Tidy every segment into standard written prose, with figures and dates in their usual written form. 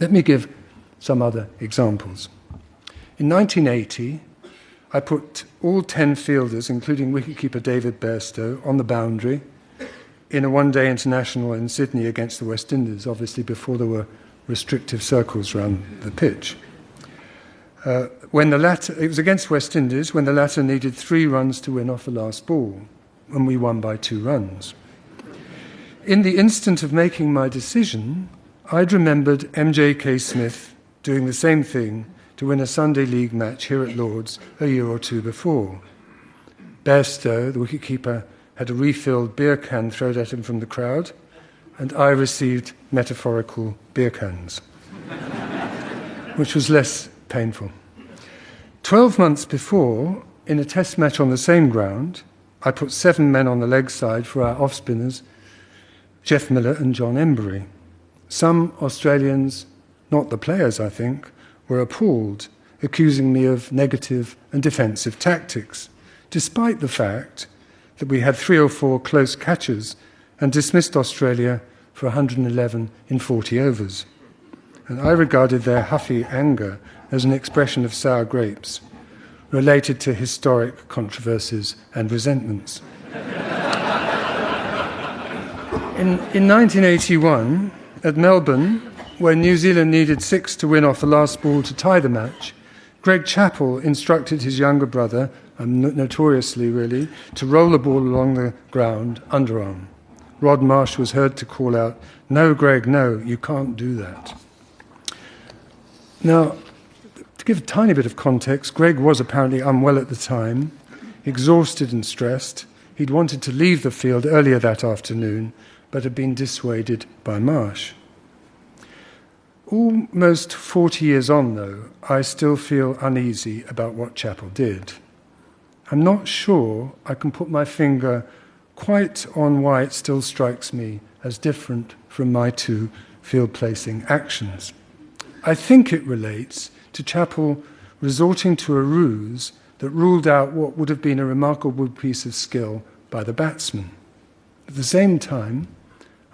Let me give some other examples. In 1980, I put all 10 fielders, including wicketkeeper David Bairstow, on the boundary in a one-day international in Sydney against the West Indies, obviously before there were restrictive circles around the pitch. It was against West Indies when the latter needed 3 runs to win off the last ball, and we won by 2 runs. In the instant of making my decision, I'd remembered M.J.K. Smith doing the same thing to win a Sunday League match here at Lord's a year or 2 before. Bairstow, the wicketkeeper, had a refilled beer can thrown at him from the crowd, and I received metaphorical beer cans, which was less painful. 12 months before, in a test match on the same ground, I put 7 men on the leg side for our off-spinners, Jeff Miller and John Embury. Some Australians, not the players I think, were appalled, accusing me of negative and defensive tactics, despite the fact that we had 3 or 4 close catches and dismissed Australia for 111 in 40 overs. And I regarded their huffy anger as an expression of sour grapes related to historic controversies and resentments. In 1981, at Melbourne, when New Zealand needed 6 to win off the last ball to tie the match, Greg Chappell instructed his younger brother, notoriously really, to roll the ball along the ground underarm. Rod Marsh was heard to call out, "No, Greg, no, you can't do that." Now, to give a tiny bit of context, Greg was apparently unwell at the time, exhausted and stressed. He'd wanted to leave the field earlier that afternoon, but had been dissuaded by Marsh. Almost 40 years on, though, I still feel uneasy about what Chappell did. I'm not sure I can put my finger quite on why it still strikes me as different from my 2 field placing actions. I think it relates to Chappell resorting to a ruse that ruled out what would have been a remarkable piece of skill by the batsman. At the same time,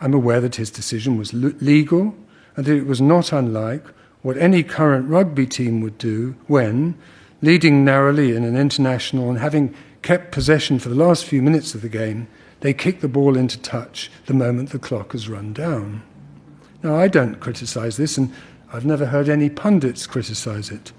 I'm aware that his decision was legal and that it was not unlike what any current rugby team would do when, leading narrowly in an international and having kept possession for the last few minutes of the game, they kick the ball into touch the moment the clock has run down. Now, I don't criticise this, and I've never heard any pundits criticise it.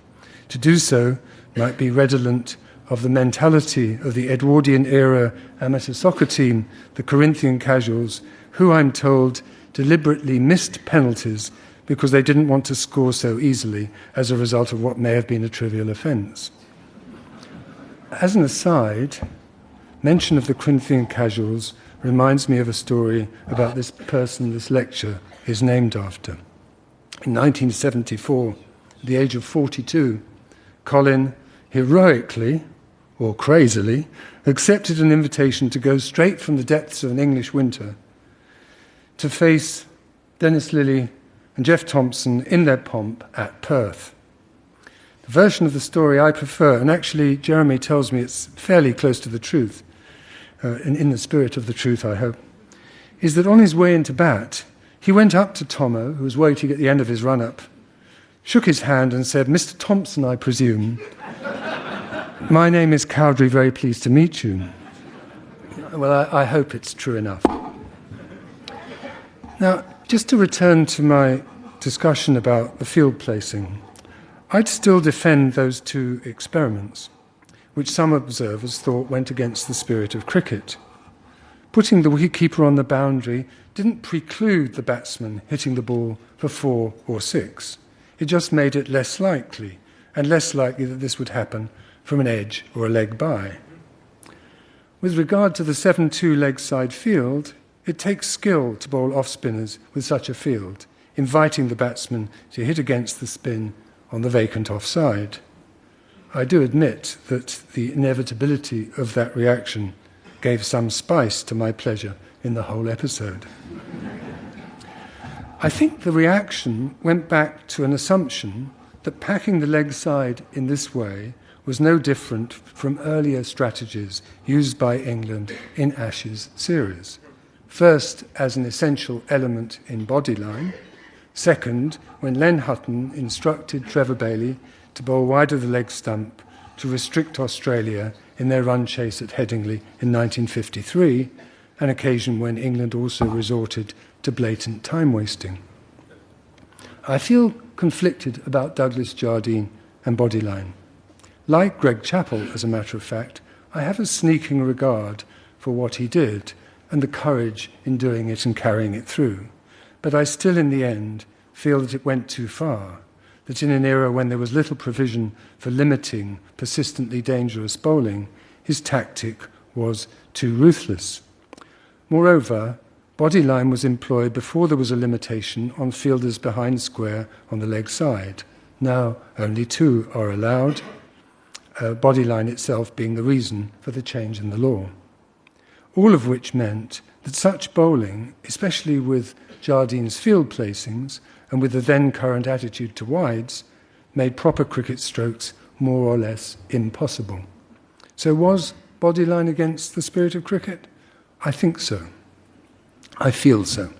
To do so might be redolent of the mentality of the Edwardian-era amateur soccer team, the Corinthian Casuals, who, I'm told, deliberately missed penalties because they didn't want to score so easily as a result of what may have been a trivial offence. As an aside, mention of the Corinthian Casuals reminds me of a story about this person this lecture is named after. In 1974, at the age of 42, Colin heroically, or crazily, accepted an invitation to go straight from the depths of an English winter to face Dennis Lilly and Jeff Thompson in their pomp at Perth. The version of the story I prefer, and actually Jeremy tells me it's fairly close to the truth, in the spirit of the truth, I hope, is that on his way into bat, he went up to Tomo, who was waiting at the end of his run-up, shook his hand and said, "Mr. Thompson, I presume. My name is Cowdrey, very pleased to meet you." Well, I hope it's true enough. Now, just to return to my discussion about the field placing, I'd still defend those 2 experiments, which some observers thought went against the spirit of cricket. Putting the wicketkeeper on the boundary didn't preclude the batsman hitting the ball for 4 or 6. It just made it less likely, and less likely that this would happen from an edge or a leg by. With regard to the 7-2 leg side field, it takes skill to bowl off-spinners with such a field, inviting the batsman to hit against the spin on the vacant offside. I do admit that the inevitability of that reaction gave some spice to my pleasure in the whole episode. I think the reaction went back to an assumption that packing the leg side in this way was no different from earlier strategies used by England in Ashes series. First, as an essential element in Bodyline, Second, when Len Hutton instructed Trevor Bailey to bowl wide of the leg stump to restrict Australia in their run chase at Headingley in 1953, an occasion when England also resorted to blatant time wasting. I feel conflicted about Douglas Jardine and Bodyline. Like Greg Chappell, as a matter of fact, I have a sneaking regard for what he did and the courage in doing it and carrying it through. But I still, in the end, feel that it went too far, that in an era when there was little provision for limiting persistently dangerous bowling, his tactic was too ruthless. Moreover, Bodyline was employed before there was a limitation on fielders behind square on the leg side. Now only 2 are allowed, Bodyline itself being the reason for the change in the law. All of which meant that such bowling, especially with Jardine's field placings and with the then current attitude to wides, made proper cricket strokes more or less impossible. So was Bodyline against the spirit of cricket? I think so. I feel so.